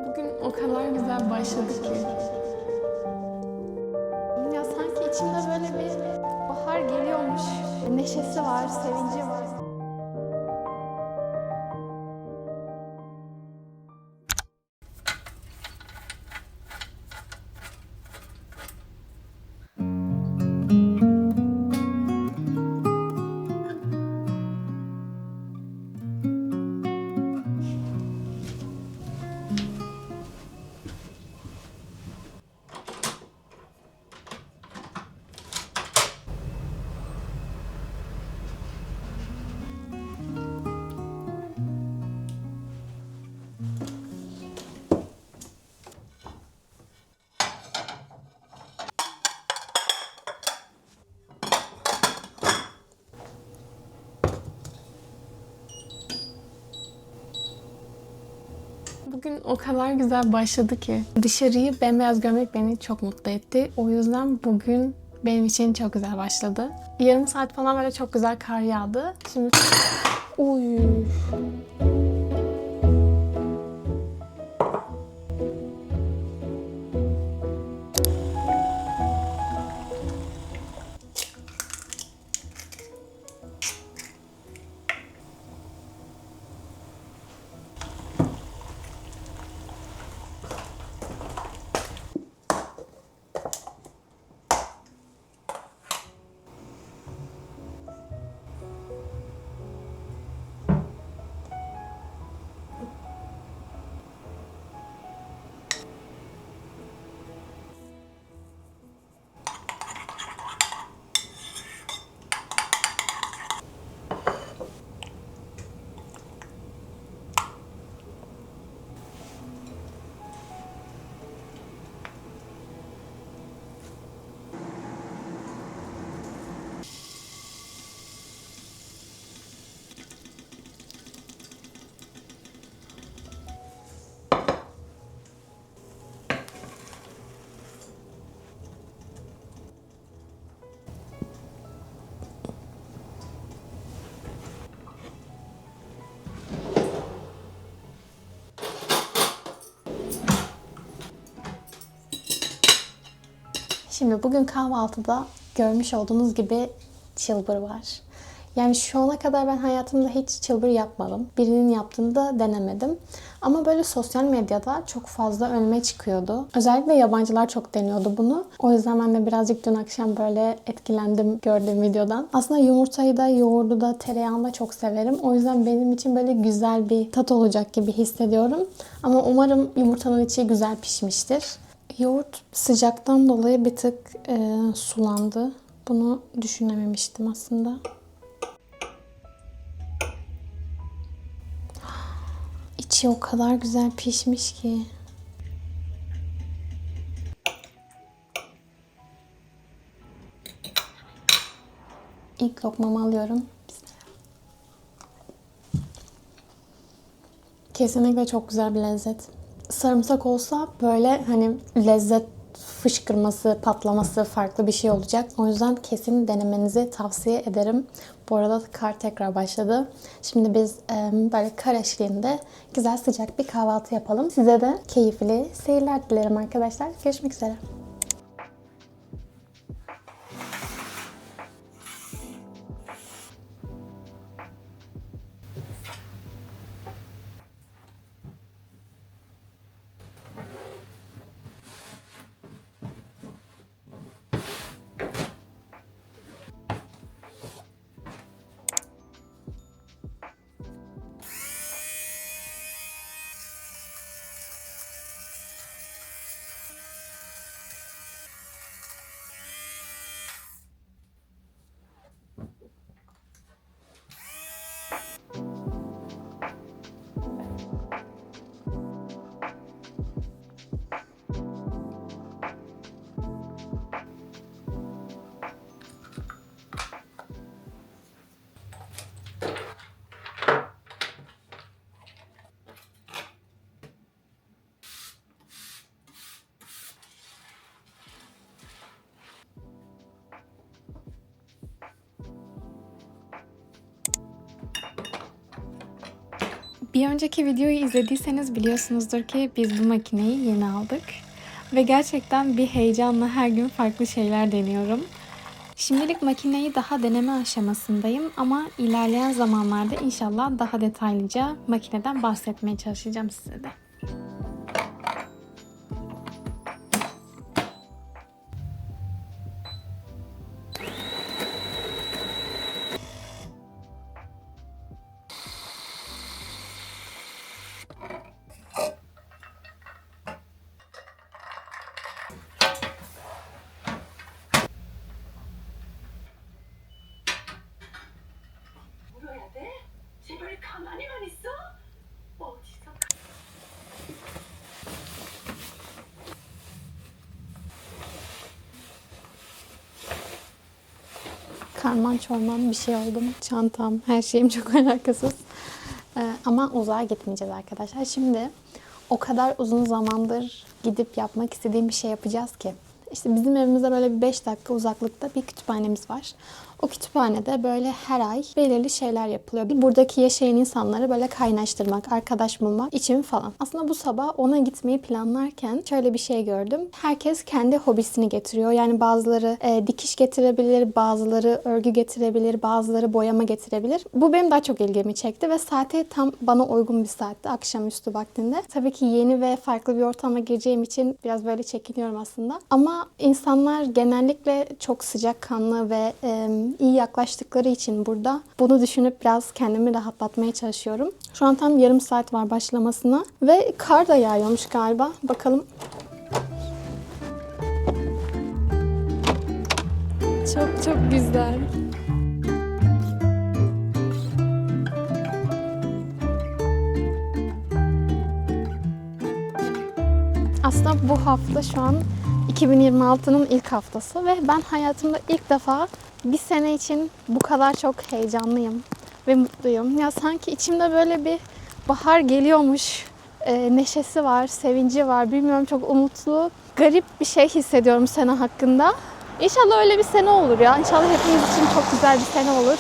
Bugün o kadar güzel başladı ki. Ya sanki içimde böyle bir bahar geliyormuş. Neşesi var, sevinci var. Bugün o kadar güzel başladı ki. Dışarıyı bembeyaz görmek beni çok mutlu etti. O yüzden bugün benim için çok güzel başladı. Yarım saat falan böyle çok güzel kar yağdı. Şimdi... Uy. Şimdi bugün kahvaltıda görmüş olduğunuz gibi çılbır var. Yani şu ana kadar ben hayatımda hiç çılbır yapmadım. Birinin yaptığını da denemedim. Ama böyle sosyal medyada çok fazla önüme çıkıyordu. Özellikle yabancılar çok deniyordu bunu. O yüzden ben de birazcık dün akşam böyle etkilendim gördüğüm videodan. Aslında yumurtayı da, yoğurdu da, tereyağını da çok severim. O yüzden benim için böyle güzel bir tat olacak gibi hissediyorum. Ama umarım yumurtanın içi güzel pişmiştir. Yoğurt sıcaktan dolayı bir tık sulandı. Bunu düşünememiştim aslında. İçi o kadar güzel pişmiş ki. İlk lokmamı alıyorum. Kesinlikle çok güzel bir lezzet. Sarımsak olsa böyle hani lezzet fışkırması, patlaması farklı bir şey olacak. O yüzden kesin denemenizi tavsiye ederim. Bu arada kar tekrar başladı. Şimdi biz böyle kar eşliğinde güzel sıcak bir kahvaltı yapalım. Size de keyifli seyirler dilerim arkadaşlar. Görüşmek üzere. Bir önceki videoyu izlediyseniz biliyorsunuzdur ki biz bu makineyi yeni aldık. Ve gerçekten bir heyecanla her gün farklı şeyler deniyorum. Şimdilik makineyi daha deneme aşamasındayım ama ilerleyen zamanlarda inşallah daha detaylıca makineden bahsetmeye çalışacağım size de. 물어야 돼? 제발 가만히만 있어? 어디서? Karman çorman bir şey oldum. Çantam, her şeyim çok alakasız. Ama uzağa gitmeyeceğiz arkadaşlar. Şimdi o kadar uzun zamandır gidip yapmak istediğim bir şey yapacağız ki. İşte bizim evimizde böyle bir 5 dakika uzaklıkta bir kütüphanemiz var. O kütüphanede böyle her ay belirli şeyler yapılıyor. Buradaki yaşayan insanları böyle kaynaştırmak, arkadaş bulmak için falan. Aslında bu sabah ona gitmeyi planlarken şöyle bir şey gördüm. Herkes kendi hobisini getiriyor. Yani bazıları dikiş getirebilir, bazıları örgü getirebilir, bazıları boyama getirebilir. Bu benim daha çok ilgimi çekti ve saati tam bana uygun bir saatte, akşamüstü vaktinde. Tabii ki yeni ve farklı bir ortama gireceğim için biraz böyle çekiniyorum aslında. Ama insanlar genellikle çok sıcakkanlı ve iyi yaklaştıkları için burada bunu düşünüp biraz kendimi rahatlatmaya çalışıyorum. Şu an tam yarım saat var başlamasına ve kar da yağıyormuş galiba. Bakalım. Çok çok güzel. Aslında bu hafta şu an 2026'nın ilk haftası ve ben hayatımda ilk defa bir sene için bu kadar çok heyecanlıyım ve mutluyum. Ya sanki içimde böyle bir bahar geliyormuş neşesi var, sevinci var. Bilmiyorum, çok umutlu, garip bir şey hissediyorum sene hakkında. İnşallah öyle bir sene olur ya. İnşallah hepimiz için çok güzel bir sene olur.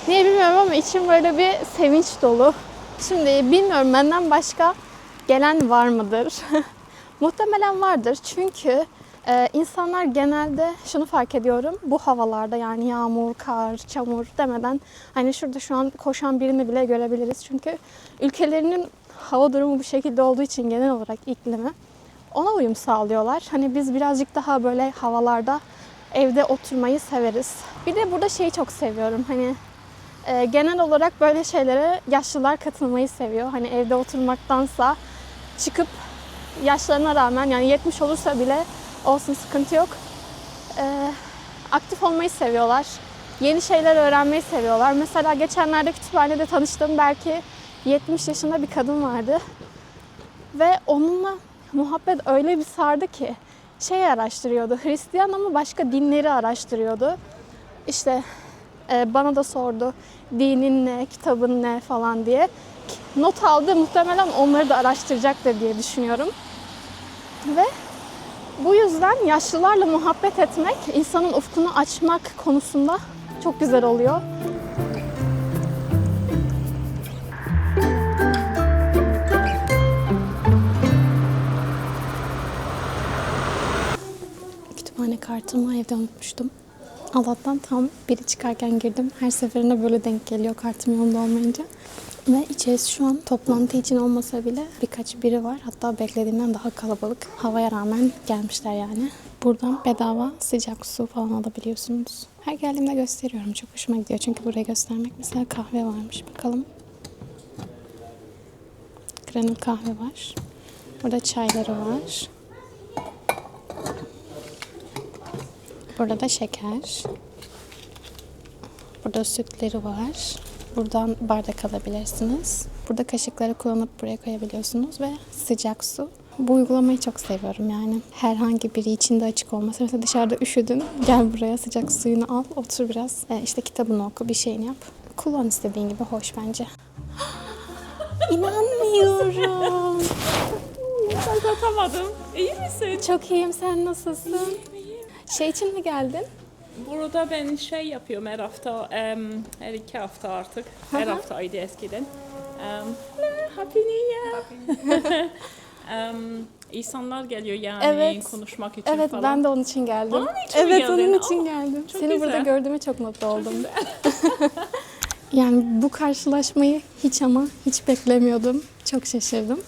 Niye bilmiyorum ama içim böyle bir sevinç dolu. Şimdi bilmiyorum, benden başka gelen var mıdır? Muhtemelen vardır çünkü insanlar genelde şunu fark ediyorum. Bu havalarda, yani yağmur, kar, çamur demeden hani şurada şu an koşan birini bile görebiliriz. Çünkü ülkelerinin hava durumu bu şekilde olduğu için genel olarak iklimi ona uyum sağlıyorlar. Hani biz birazcık daha böyle havalarda evde oturmayı severiz. Bir de burada şeyi çok seviyorum. Hani genel olarak böyle şeylere yaşlılar katılmayı seviyor. Hani evde oturmaktansa çıkıp yaşlarına rağmen, yani 70 olursa bile olsun, sıkıntı yok, aktif olmayı seviyorlar. Yeni şeyler öğrenmeyi seviyorlar. Mesela geçenlerde kütüphanede tanıştığım belki 70 yaşında bir kadın vardı. Ve onunla muhabbet öyle bir sardı ki şey araştırıyordu. Hristiyan ama başka dinleri araştırıyordu. İşte bana da sordu dinin ne, kitabın ne falan diye. Not aldı, muhtemelen onları da araştıracaktır diye düşünüyorum. Ve bu yüzden yaşlılarla muhabbet etmek, insanın ufkunu açmak konusunda çok güzel oluyor. Kütüphane kartımı evde unutmuştum. Allah'tan tam biri çıkarken girdim. Her seferinde böyle denk geliyor kartım yolunda olmayınca. Ve içerisi şu an toplantı için olmasa bile birkaç biri var. Hatta beklediğimden daha kalabalık. Havaya rağmen gelmişler yani. Buradan bedava sıcak su falan alabiliyorsunuz. Her geldiğimde gösteriyorum. Çok hoşuma gidiyor çünkü buraya göstermek. Mesela kahve varmış. Bakalım. Granül kahve var. Burada çayları var. Burada da şeker. Burada sütleri var. Buradan bardak alabilirsiniz. Burada kaşıkları kullanıp buraya koyabiliyorsunuz ve sıcak su. Bu uygulamayı çok seviyorum yani. Herhangi biri içinde açık olması. Mesela dışarıda üşüdün, gel buraya sıcak suyunu al, otur biraz. İşte kitabını oku, bir şeyini yap. Kullan istediğin gibi, hoş bence. İnanmıyorum. Atamadım. İyi misin? Çok iyiyim, sen nasılsın? Şey için mi geldin? Burada ben şey yapıyorum her hafta, her 2 hafta artık. Her haftaydı eskiden. Happy New Year. İnsanlar geliyor yani Evet. konuşmak için Evet, falan. ben de onun için geldim. Onun için mi evet, geldin? onun için Aa, geldim. çok Seni burada güzel. gördüğüme çok mutlu oldum. Yani bu karşılaşmayı hiç beklemiyordum. Çok şaşırdım.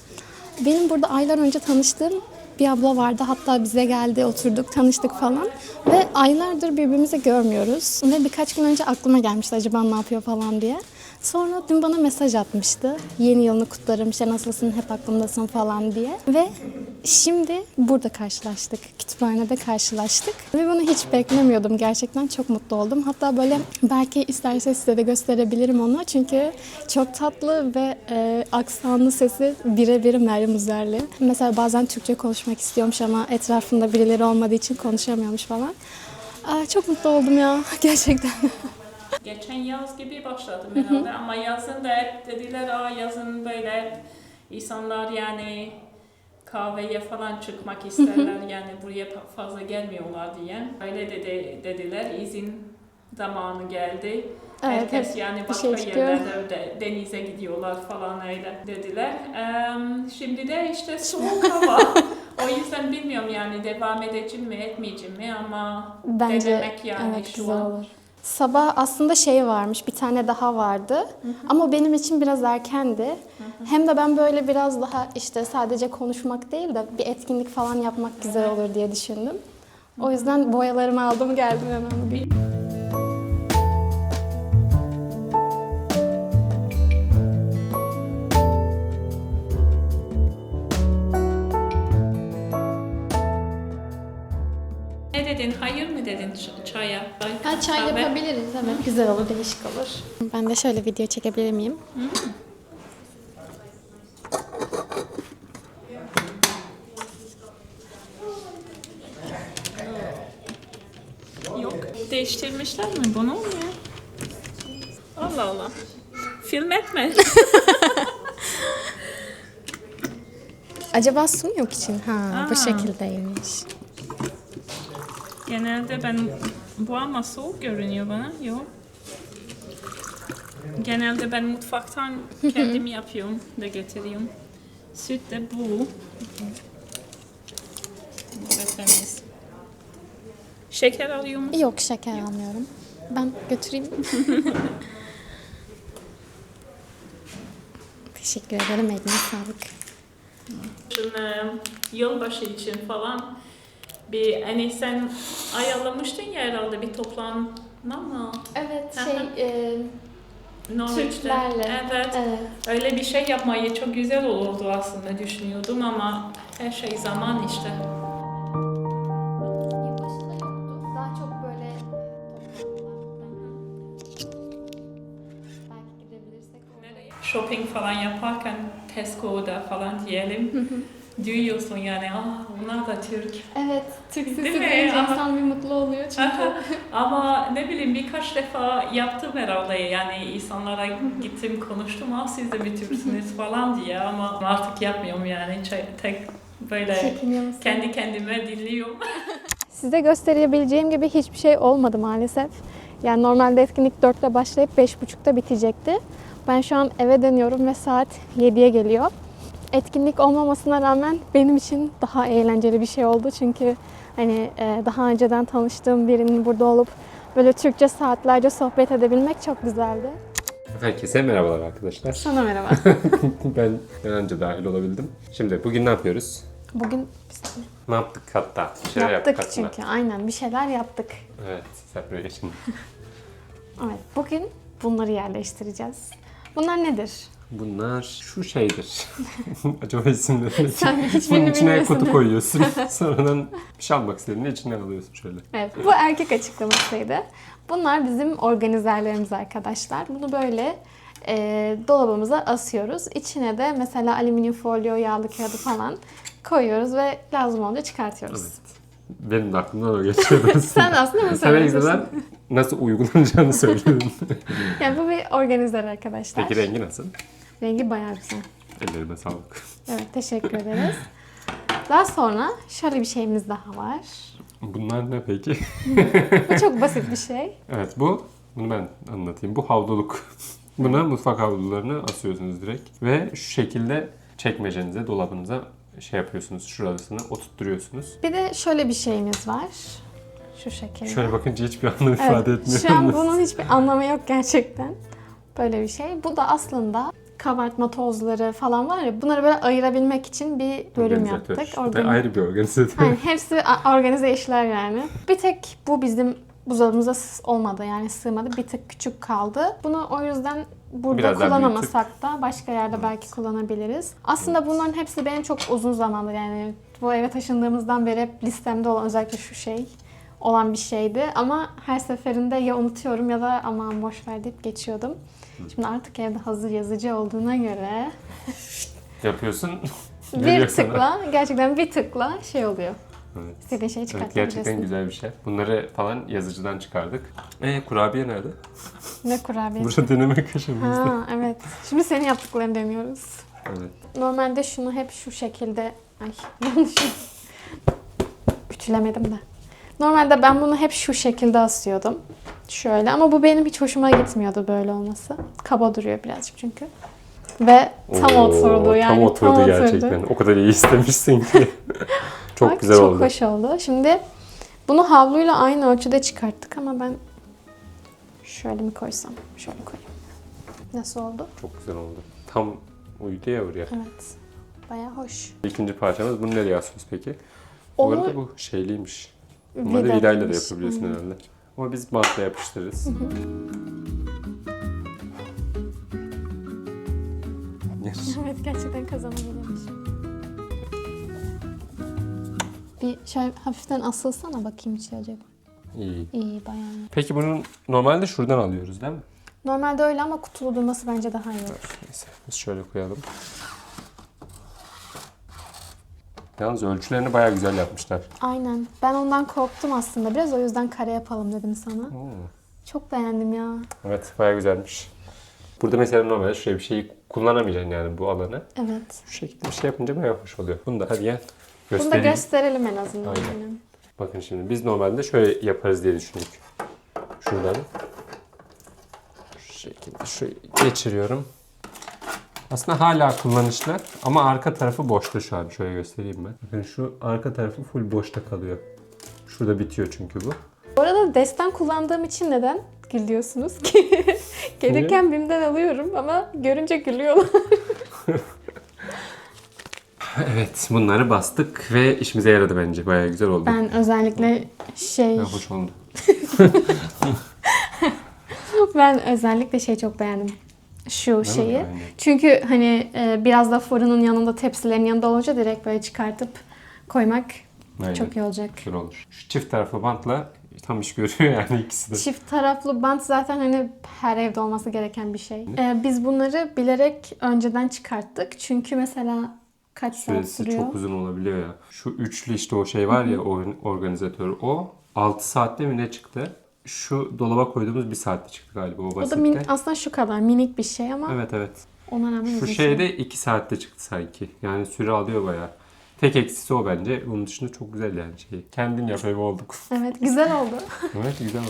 Benim burada aylar önce tanıştığım bir abla vardı. Hatta bize geldi, oturduk, tanıştık falan. Ve aylardır birbirimizi görmüyoruz. Ve birkaç gün önce aklıma gelmişti acaba ne yapıyor falan diye. Sonra dün bana mesaj atmıştı. Yeni yılını kutlarım, işte nasılsın, hep aklımdasın falan diye. Ve şimdi burada karşılaştık. Kütüphanede karşılaştık. Ve bunu hiç beklemiyordum. Gerçekten çok mutlu oldum. Hatta böyle belki isterse size de gösterebilirim onu. Çünkü çok tatlı ve aksanlı sesi birebir Meryem Uzerli. Mesela bazen Türkçe konuşmak istiyormuş ama etrafında birileri olmadığı için konuşamıyormuş falan. Çok mutlu oldum ya gerçekten. Geçen yaz gibi başladım herhalde ama yazın da hep dediler yazın böyle insanlar yani kahveye falan çıkmak isterler yani buraya fazla gelmiyorlar diye. Öyle dediler izin zamanı geldi. Evet, Herkes hep yani bir başka şey çıkıyor. yerlerde denize gidiyorlar falan öyle dediler. Şimdi de işte soğuk hava. O yüzden bilmiyorum yani devam edeceğim mi etmeyeceğim mi ama Bence denemek yani evet, şu güzel an. olur. Sabah aslında varmış, bir tane daha vardı. Ama benim için biraz erkendi. Hem de ben böyle biraz daha işte sadece konuşmak değil de bir etkinlik falan yapmak güzel olur diye düşündüm. O yüzden boyalarımı aldım geldim hemen bugün. Ne dedin? Hayır mı dedin çaya? Çay Kahve? yapabiliriz, evet. Güzel olur, değişik olur. Ben de şöyle video çekebilir miyim? Yok. Değiştirmişler mi bunu mu ya? Allah Allah. Film etme. Acaba su mu yok için? Ha, bu Aa. şekildeymiş. Genelde bu ama soğuk görünüyor bana. Yok. Genelde ben mutfaktan kendim yapıyorum da getiriyorum. Süt de bu. Bu da temiz. Şeker alıyor musun? Yok, şeker almıyorum. Ben götüreyim. Teşekkür ederim, eline sağlık. Yılbaşı için falan hani sen ayarlamıştın ya herhalde bir toplanma mı? Evet, Norveç'te. Türklerle. Evet. Evet. Öyle bir şey yapmayı çok güzel olurdu aslında düşünüyordum ama her şey zaman işte. Yılbaşında yoktu. Daha çok böyle belki gidebilirsek olur. Shopping falan yaparken Tesco'da falan diyelim. Duyuyorsun yani bunlar da Türk. Evet, Türk sesi Değil mi? duyunca Ama- insan bir mutlu oluyor çünkü. Ama ne bileyim birkaç defa yaptım herhalde yani insanlara gittim konuştum siz de mi Türksünüz falan diye ama artık yapmıyorum yani tek böyle Çekiniyor musun? kendi kendime dinliyorum. Size gösterebileceğim gibi hiçbir şey olmadı maalesef. Yani normalde etkinlik 4'te başlayıp 5.30'da bitecekti. Ben şu an eve dönüyorum ve saat 7'ye geliyor. Etkinlik olmamasına rağmen benim için daha eğlenceli bir şey oldu. Çünkü hani daha önceden tanıştığım birinin burada olup böyle Türkçe saatlerce sohbet edebilmek çok güzeldi. Herkese merhabalar arkadaşlar. Sana merhaba. Ben önce dahil olabildim. Şimdi bugün ne yapıyoruz? Bugün Ne yaptık hatta? Bir şeyler yaptık aslında. çünkü. Aynen, bir şeyler yaptık. Evet, separation. Evet, bugün bunları yerleştireceğiz. Bunlar nedir? Bunlar şu şeydir. Acaba isimleri. Sen Bunun hiçbirini içine bilmiyorsun. kutu koyuyorsun. Sonradan bir şey almak istediğinde içine alıyorsun şöyle. Evet, bu erkek açıklamasıydı. Bunlar bizim organizerlerimiz arkadaşlar. Bunu böyle dolabımıza asıyoruz. İçine de mesela alüminyum folyo, yağlı kağıdı falan koyuyoruz ve lazım olunca çıkartıyoruz. Evet. Benim de aklımdan o geçiyordu aslında. Sen aslında bunu Sen en söylüyorsun. azından nasıl uygulanacağını söylüyordun. Yani bu bir organizer arkadaşlar. Peki rengi nasıl? Rengi bayağı güzel. Ellerime sağlık. Evet, teşekkür ederiz. Daha sonra şöyle bir şeyimiz daha var. Bunlar ne peki? Bu çok basit bir şey. Evet bunu ben anlatayım. Bu havluluk. Buna mutfak havlularını asıyorsunuz direkt. Ve şu şekilde çekmecenize, dolabınıza şey yapıyorsunuz. Şurasını oturtturuyorsunuz. Bir de şöyle bir şeyimiz var. Şu şekilde. Şöyle bakınca hiçbir anlam ifade etmiyor. Şu an bunun hiçbir anlamı yok gerçekten. Böyle bir şey. Bu da aslında kabartma tozları falan var ya, bunları böyle ayırabilmek için bir bölüm Organizatör. yaptık. Ve ayrı bir organizatör. Yani hepsi organize işler yani. Bir tek bu bizim buzdolabımıza olmadı, yani sığmadı. Bir tık küçük kaldı. Bunu o yüzden burada Biraz daha kullanamasak da başka yerde belki kullanabiliriz. Aslında bunların hepsi benim çok uzun zamandır, yani bu eve taşındığımızdan beri hep listemde olan, özellikle şu şey olan bir şeydi. Ama her seferinde ya unutuyorum ya da aman boş ver deyip geçiyordum. Şimdi artık evde hazır yazıcı olduğuna göre Yapıyorsun. bir geliyor sana. tıkla, gerçekten bir tıkla şey oluyor. Evet. İstediğin şeyi Evet, çıkartabilirsin. gerçekten güzel bir şey. Bunları falan yazıcıdan çıkardık. Kurabiye nerede? Ne kurabiyesi? Burada deneme köşemizde. Ha evet. Şimdi senin yaptıklarını demiyoruz. Evet. Normalde şunu hep şu şekilde... Ay yanlışım. Ütülemedim de. Normalde ben bunu hep şu şekilde asıyordum. Şöyle, ama bu benim hiç hoşuma gitmiyordu böyle olması. Kaba duruyor birazcık çünkü. Ve tam oturdu yani. Tam oturdu gerçekten. O kadar iyi istemişsin ki. Çok Bak, güzel çok oldu. hoş oldu. Şimdi bunu havluyla aynı ölçüde çıkarttık ama ben şöyle mi koysam? Şöyle koyayım. Nasıl oldu? Çok güzel oldu. Tam uydu ya buraya. Evet. Bayağı hoş. İkinci parçamız. Bunu nereye asıyoruz peki? Bu Onu arada bu şeyliymiş. Bunları vidayla da vidalıymış. yapabiliyorsun herhalde. Ama biz bantla yapıştırırız. Evet, gerçekten kazanabilirmiş. Bir şöyle hafiften asılsana bakayım içi acaba. İyi. İyi bayağı iyi. Peki bunun normalde şuradan alıyoruz değil mi? Normalde öyle ama kutulu durması bence daha iyi olur. Neyse biz şöyle koyalım. Yalnız ölçülerini bayağı güzel yapmışlar. Aynen. Ben ondan korktum aslında biraz, o yüzden kare yapalım dedim sana. Çok beğendim ya. Evet bayağı güzelmiş. Burada mesela normalde şöyle bir şeyi kullanamayacaksın yani bu alanı. Evet. Şu şekilde bir şey yapınca bayağı hoş oluyor. Bunu da hadi gel Bunu da göstereyim. gösterelim en azından. Aynen. Aynen. Bakın şimdi biz normalde şöyle yaparız diye düşündük. Şuradan şu şekilde şöyle geçiriyorum. Aslında hala kullanışlı ama arka tarafı boşta şu an. Şöyle göstereyim ben. Bakın şu arka tarafı full boşta kalıyor. Şurada bitiyor çünkü bu. Bu arada desten kullandığım için neden gülüyorsunuz ki? Gelirken BİM'den alıyorum ama görünce gülüyorlar. Evet bunları bastık ve işimize yaradı bence. Bayağı güzel oldu. Ben özellikle Hoş oldu. çok beğendim. Şu mi? şeyi. Aynen. Çünkü hani biraz da fırının yanında, tepsilerin yanında olunca direkt böyle çıkartıp koymak Aynen. çok iyi olacak. Güzel olur. Şu çift taraflı bantla tam iş görüyor yani ikisi de. Çift taraflı bant zaten hani her evde olması gereken bir şey. Biz bunları bilerek önceden çıkarttık. Çünkü mesela kaç saat Süresi sürüyor? çok uzun olabiliyor ya. Şu üçlü işte o şey var ya organizatör o 6 saatte mi ne çıktı? Şu dolaba koyduğumuz 1 saatte çıktı galiba o O da basitte. aslında şu kadar minik bir şey ama Evet. ona rağmen Şu uzun şey de 2 saatte çıktı sanki. Yani süre alıyor bayağı. Tek eksisi o bence. Bunun dışında çok güzel yani şey. Kendin yap evi olduk. Evet, güzel oldu. Evet güzel oldu.